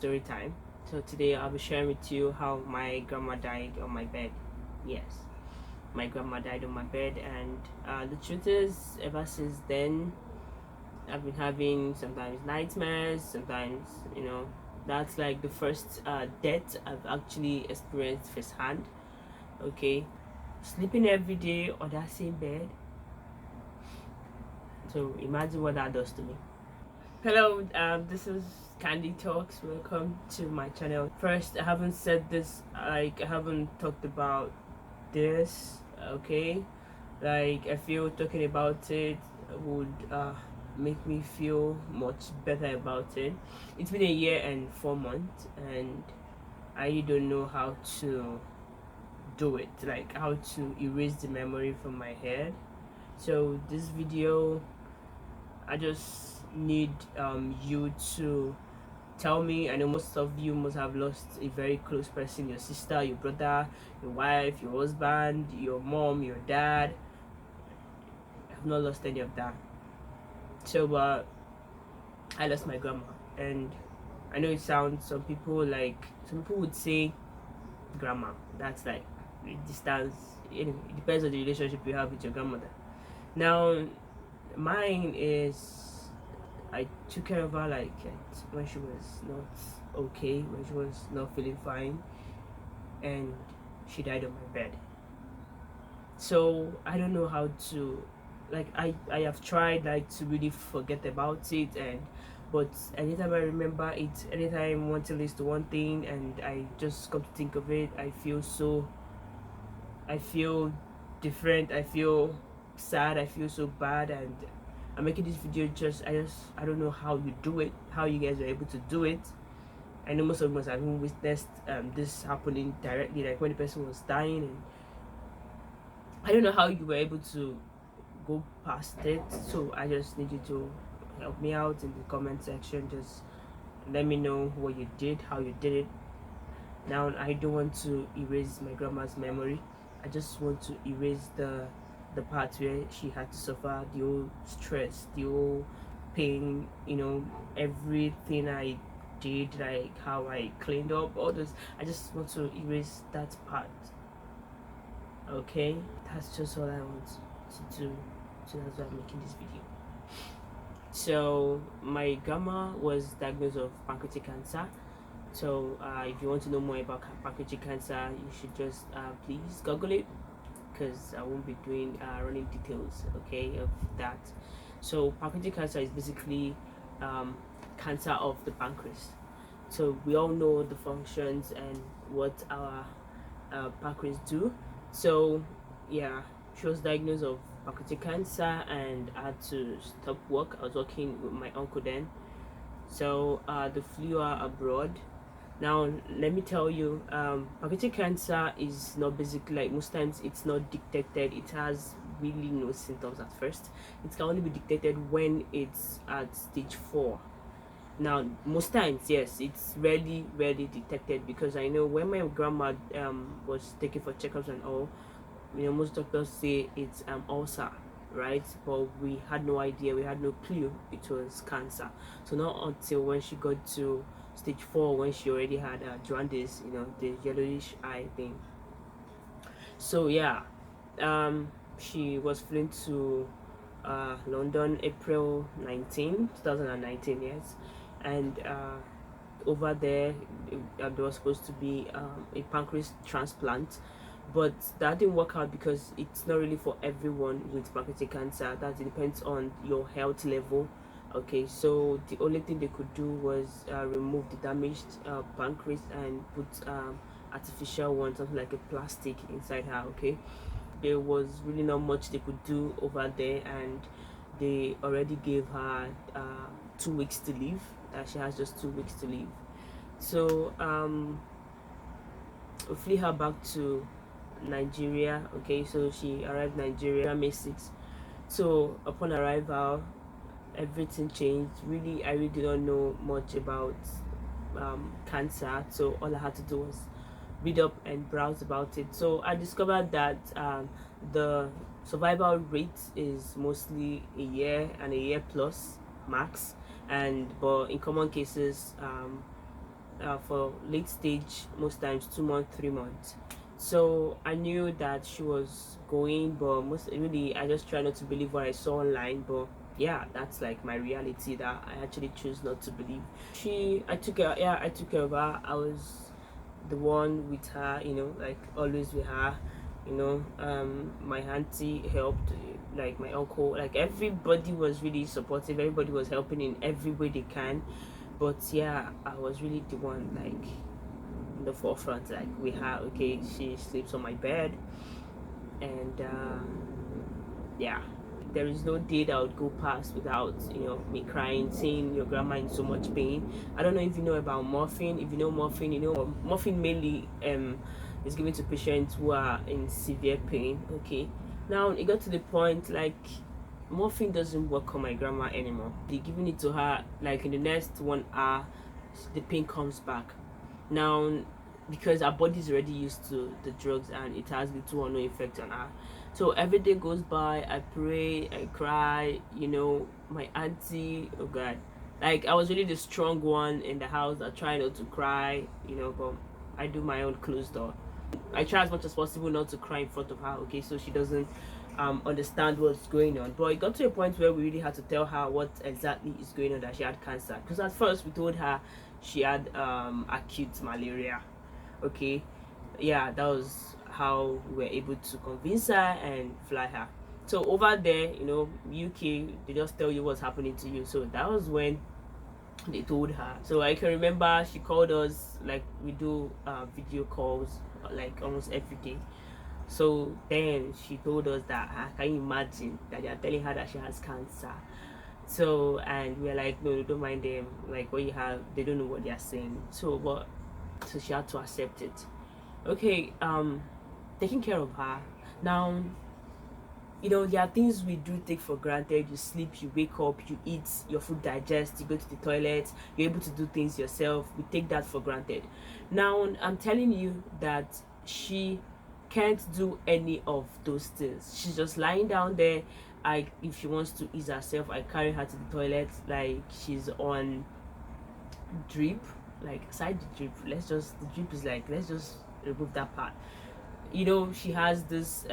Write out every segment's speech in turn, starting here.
story time. So today I'll be sharing with you how my grandma died on my bed. Yes, my grandma died on my bed, and the truth is, ever since then, I've been having sometimes nightmares. Sometimes, that's like the first death I've actually experienced firsthand. Okay, sleeping every day on that same bed. So imagine what that does to me. Hello, this is Candy Talks. Welcome to my channel. First, I haven't said this, like, I haven't talked about this, okay? Like, I feel talking about it would make me feel much better about it. It's been a year and 4 months, and I don't know how to do it, like, how to erase the memory from my head. So, this video, I just need you to tell me. I know most of you must have lost a very close person, your sister, your brother, your wife, your husband, your mom, your dad. I've not lost any of that. So, but I lost my grandma, and I know it sounds, some people would say grandma. That's like distance. It depends on the relationship you have with your grandmother. Now, mine is, I took care of her like when she was not okay, when she was not feeling fine, and she died on my bed. So I don't know how to, like, I have tried like to really forget about it, and but anytime I remember it, anytime one thing leads to one thing, and I just come to think of it, I feel different, I feel sad, I feel so bad. And I'm making this video I don't know how you do it, how you guys are able to do it. I know most of us have even witnessed this happening directly, like when the person was dying, and I don't know how you were able to go past it. So I just need you to help me out in the comment section. Just let me know what you did, how you did it. Now, I don't want to erase my grandma's memory. I just want to erase the part where she had to suffer the whole stress, the whole pain, everything I did, like how I cleaned up, all this. I just want to erase that part. Okay? That's just all I want to do. So that's why I'm making this video. So my grandma was diagnosed with pancreatic cancer. So if you want to know more about pancreatic cancer, you should just please Google it, because I won't be doing running details, okay, of that. So pancreatic cancer is basically cancer of the pancreas. So we all know the functions and what our pancreas do. So yeah, she was diagnosed of pancreatic cancer, and I had to stop work. I was working with my uncle then. So they flew her abroad. Now let me tell you, pancreatic cancer is not basically, like, most times it's not detected. It has really no symptoms at first. It can only be detected when it's at stage 4. Now most times, yes, it's rarely detected, because I know when my grandma was taken for checkups and all, most doctors say it's ulcer, right? But we had no idea, we had no clue it was cancer. So not until when she got to stage 4, when she already had jaundice, the yellowish eye thing. So yeah, she was flown to London April 19, 2019, yes. And over there, there was supposed to be a pancreas transplant, but that didn't work out because it's not really for everyone with pancreatic cancer. That depends on your health level. Okay, so the only thing they could do was remove the damaged pancreas and put artificial one, something like a plastic inside her. Okay, there was really not much they could do over there, and they already gave her 2 weeks to live. She has just 2 weeks to live. So we flew her back to Nigeria. Okay, so she arrived Nigeria May 6th. So upon arrival, everything changed. Really, I really didn't know much about cancer, so all I had to do was read up and browse about it. So I discovered that the survival rate is mostly a year and a year plus max, and but in common cases, for late stage, most times 2 months, 3 months. So I knew that she was going, but most really I just try not to believe what I saw online. But yeah, that's like my reality that I actually choose not to believe. I took care. Yeah, I took care of her. I was the one with her, like always with her. My auntie helped, like my uncle, like everybody was really supportive. Everybody was helping in every way they can. But yeah, I was really the one like in the forefront, like with her. Okay, she sleeps on my bed, and yeah, there is no day that would go past without me crying, seeing your grandma in so much pain. I don't know if you know about morphine. If you know morphine, morphine mainly is given to patients who are in severe pain. Okay, now it got to the point like morphine doesn't work on my grandma anymore. They're giving it to her like in the next 1 hour, the pain comes back. Now, because our body is already used to the drugs and it has little or no effect on her. So every day goes by, I pray, I cry, my auntie, oh god. Like I was really the strong one in the house that try not to cry, but I do my own closed door. I try as much as possible not to cry in front of her, okay, so she doesn't understand what's going on. But it got to a point where we really had to tell her what exactly is going on, that she had cancer. Because at first we told her she had acute malaria, okay. Yeah, that was how we were able to convince her and fly her. So over there, UK, they just tell you what's happening to you. So that was when they told her. So I can remember she called us, like we do video calls like almost every day. So then she told us that, can you imagine that they are telling her that she has cancer? So, and we are like, no, don't mind them, like what you have, they don't know what they are saying. So she had to accept it. Okay, taking care of her. Now, there are things we do take for granted. You sleep, you wake up, you eat, your food digests, you go to the toilet, you're able to do things yourself. We take that for granted. Now, I'm telling you that she can't do any of those things. She's just lying down there. If she wants to ease herself, I carry her to the toilet. Like she's on drip, like side the drip. The drip is like, let's just remove that part. She has this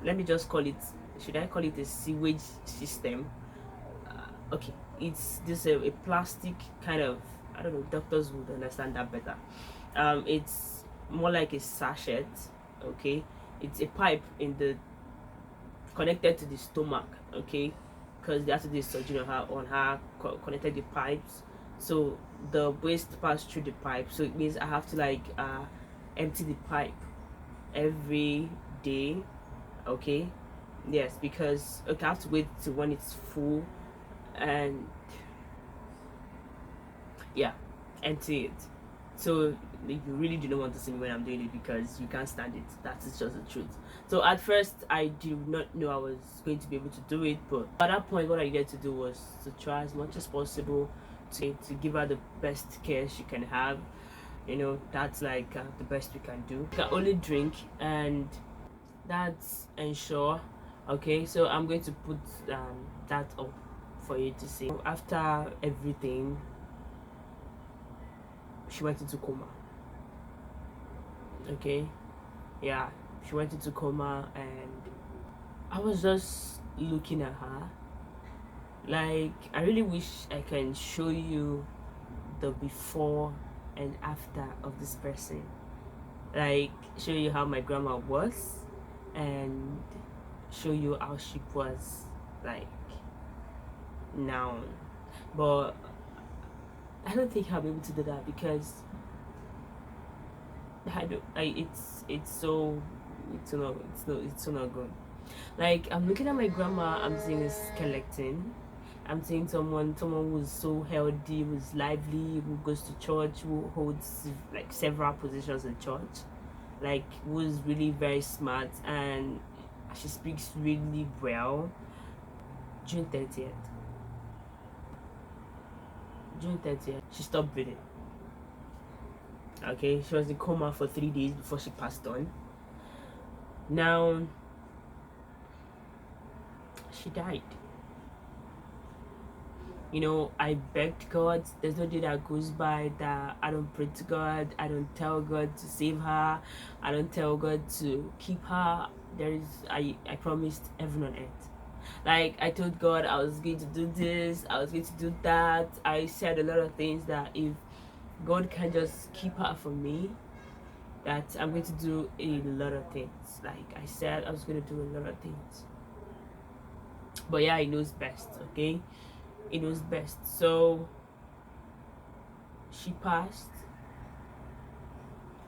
let me just call it, should I call it a sewage system? Okay, it's this a plastic kind of, I don't know, doctors would understand that better. It's more like a sachet, okay. It's a pipe in the connected to the stomach, okay, because they have to do surgery on her connected the pipes, so the waste pass through the pipe, so it means I have to like empty the pipe every day, okay. Yes, because okay, I have to wait till when it's full, and yeah, empty it. So you really do not want to see me when I'm doing it because you can't stand it. That is just the truth. So at first I did not know I was going to be able to do it, but at that point what I needed to do was to try as much as possible to give her the best care she can have. That's like the best we can do. You can only drink, and that's Ensure. Okay, so I'm going to put that up for you to see. After everything, she went into coma. Okay, yeah, she went into coma, and I was just looking at her like, I really wish I can show you the before and after of this person, like show you how my grandma was and show you how she was like now. But I don't think I'll be able to do that because it's so not good. Like I'm looking at my grandma, I'm seeing a skeleton. I'm seeing someone who's so healthy, who's lively, who goes to church, who holds like several positions in church, like who's really very smart, and she speaks really well. June 30th. June 30th, she stopped breathing. Okay, she was in coma for 3 days before she passed on. Now, she died. I begged God. There's no day that goes by that I don't pray to God. I don't tell God to save her. I don't tell God to keep her. I promised heaven on earth. Like, I told God I was going to do this, I was going to do that. I said a lot of things that if God can just keep her from me, that I'm going to do a lot of things. Like I said, I was going to do a lot of things. But yeah, He knows best, okay? He knows best. So she passed,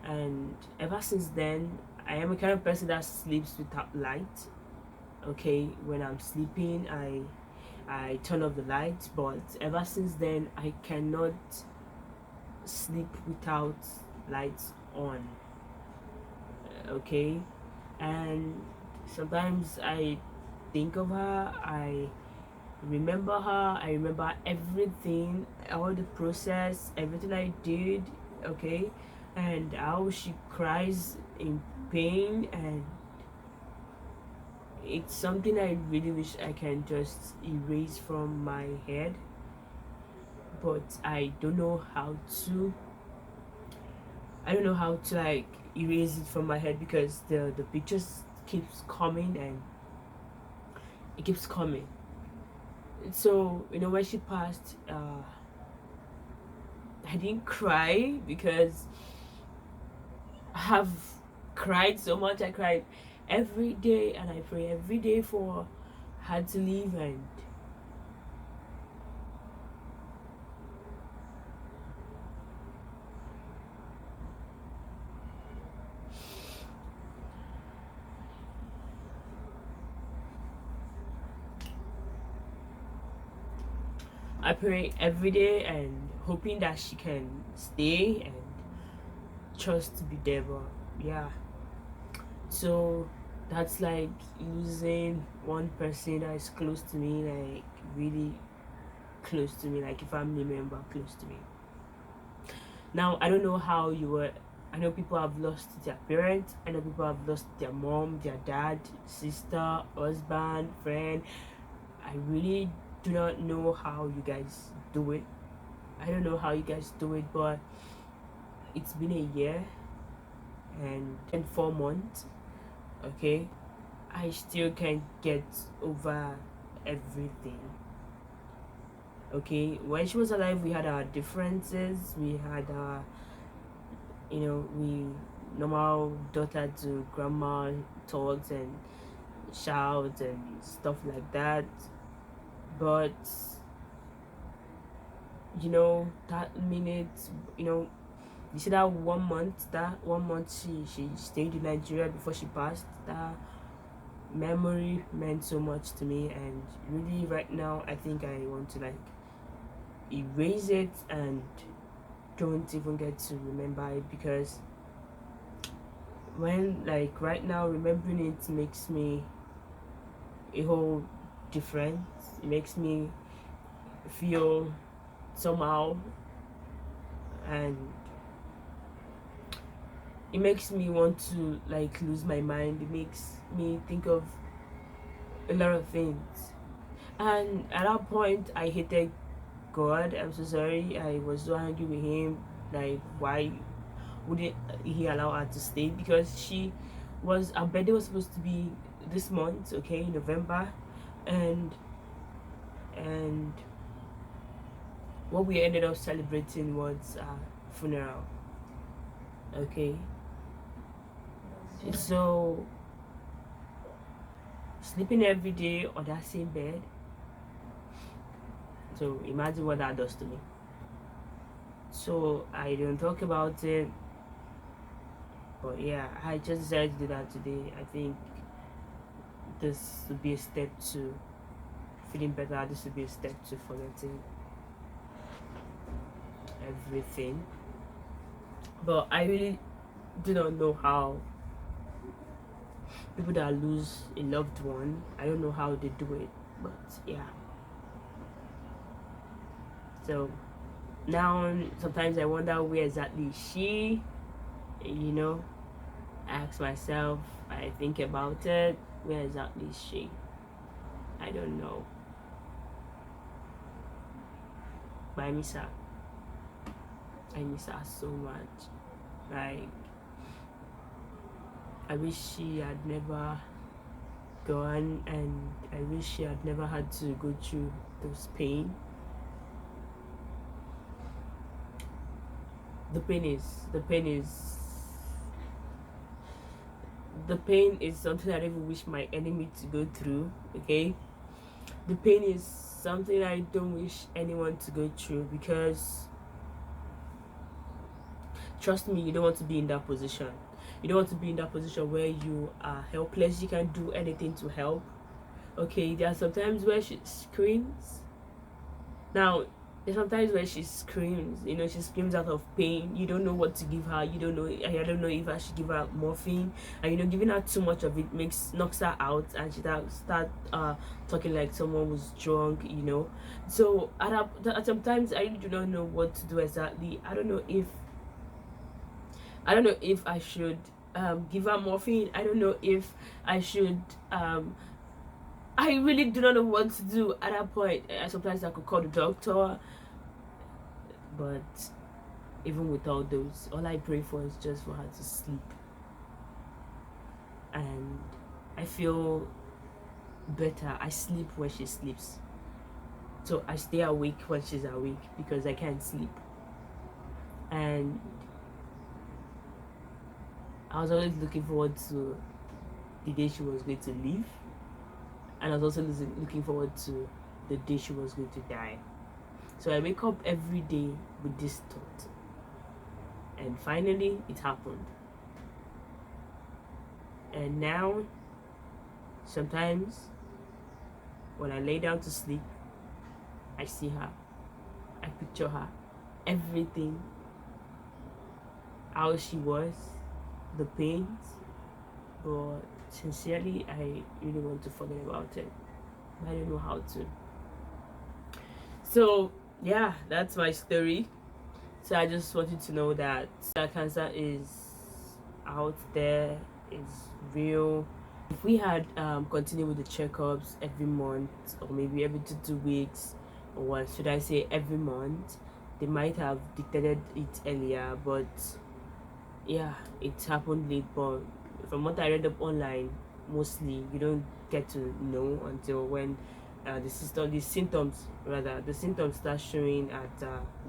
and ever since then, I am a kind of person that sleeps without light. Okay, when I'm sleeping, I turn off the lights, but ever since then, I cannot sleep without lights on. Okay, and sometimes I think of her, I remember her, I remember everything, all the process, everything I did. Okay, and how she cries in pain, and it's something I really wish I can just erase from my head, but I don't know how to like erase it from my head, because the pictures keeps coming and it keeps coming. So when she passed, I didn't cry because I have cried so much. I cried every day, and I pray every day for her to leave. And I pray every day and hoping that she can stay and trust to be there. But yeah, so that's like losing one person that is close to me, like really close to me, like a family member close to me. Now, I don't know how you were. I know people have lost their parents. I know people have lost their mom, their dad, sister, husband, friend. I really do not know how you guys do it. I don't know how you guys do it, but it's been a year and 4 months. Okay, I still can't get over everything. Okay, when she was alive, we had our differences. We had our, we normal daughter to grandma talks and shouts and stuff like that. But that minute, you know, you see that 1 month, she stayed in Nigeria before she passed. That memory meant so much to me, and really right now I think I want to like erase it and don't even get to remember it, because when like right now remembering it makes me a whole different. It makes me feel somehow, and it makes me want to like lose my mind. It makes me think of a lot of things, and at that point I hated God. I'm so sorry. I was so angry with him. Like, why wouldn't he allow her to stay? Because her birthday was supposed to be this month, okay, November, and and what we ended up celebrating was a funeral. Okay, so sleeping every day on that same bed. So imagine what that does to me. So I don't talk about it, but yeah, I just decided to do that today. I think this would be a step to feeling better. This would be a step to forgetting everything. But I really do not know how people that lose a loved one, I don't know how they do it, but yeah. So now sometimes I wonder where exactly is she, you know. I ask myself, I think about it, where exactly is she? I don't know. But I miss her. I miss her so much. Like, I wish she had never gone, and I wish she had never had to go through those pain. The pain is the pain is the pain is something I don't even wish my enemy to go through. Okay, the pain is something I don't wish anyone to go through, because trust me, you don't want to be in that position. You don't want to be in that position where you are helpless. You can't do anything to help. Okay, there are sometimes where she screams. Now, there's sometimes where she screams, she screams out of pain. You don't know what to give her. You don't know. I don't know if I should give her morphine. And giving her too much of it knocks her out, and she start talking like someone was drunk. So at sometimes I really do not know what to do exactly. I don't know if I should give her morphine. I don't know if I should. I really do not know what to do at that point. Sometimes I could call the doctor, but even with all those, all I pray for is just for her to sleep. And I feel better. I sleep when she sleeps. So I stay awake when she's awake, because I can't sleep. And I was always looking forward to the day she was going to leave. And I was also looking forward to the day she was going to die. So I wake up every day with this thought. And finally, it happened. And now, sometimes, when I lay down to sleep, I see her. I picture her. Everything. How she was. The pains. But sincerely, I really want to forget about it. I don't know how to. So yeah, that's my story. So I just wanted to know that cancer is out there, is real. If we had continued with the checkups every month, or maybe every 2 weeks, or what should I say, every month, they might have detected it earlier. But yeah, it happened late. But from what I read up online, mostly you don't get to know until when the symptoms start showing at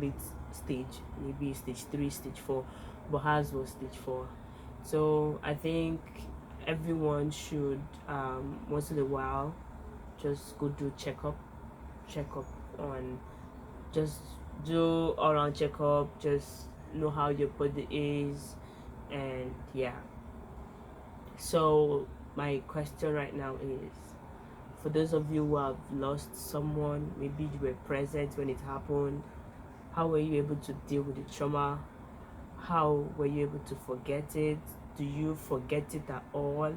late stage, maybe stage 3, stage 4, but hers was stage 4. So I think everyone should once in a while just go do checkup on, just do all around checkup, just know how your body is. And yeah, so my question right now is, for those of you who have lost someone, maybe you were present when it happened, how were you able to deal with the trauma? How were you able to forget it? Do you forget it at all?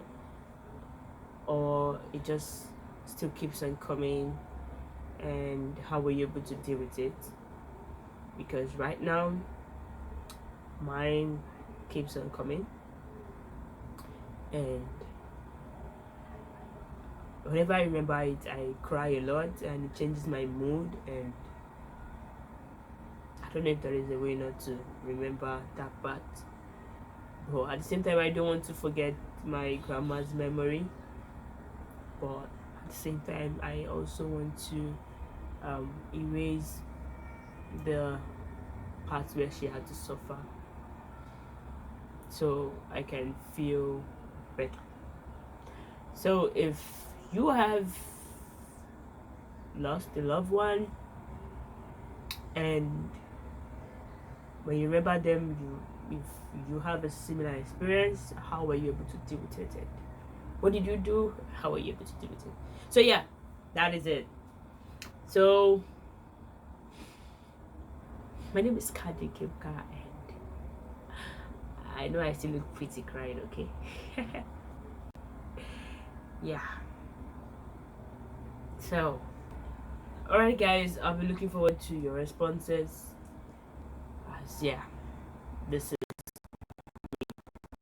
Or it just still keeps on coming? And how were you able to deal with it? Because right now, mine keeps on coming. And whenever I remember it, I cry a lot, and it changes my mood. And I don't know if there is a way not to remember that part. But at the same time, I don't want to forget my grandma's memory. But at the same time, I also want to erase the parts where she had to suffer, so I can feel better. So if you have lost a loved one, and when you remember them, if you have a similar experience, how were you able to deal with it? And what did you do? How were you able to deal with it? So yeah, that is it. So my name is Kadi Kipka, and I know I still look pretty crying, okay? Yeah. So, alright guys, I'll be looking forward to your responses. Yeah, this is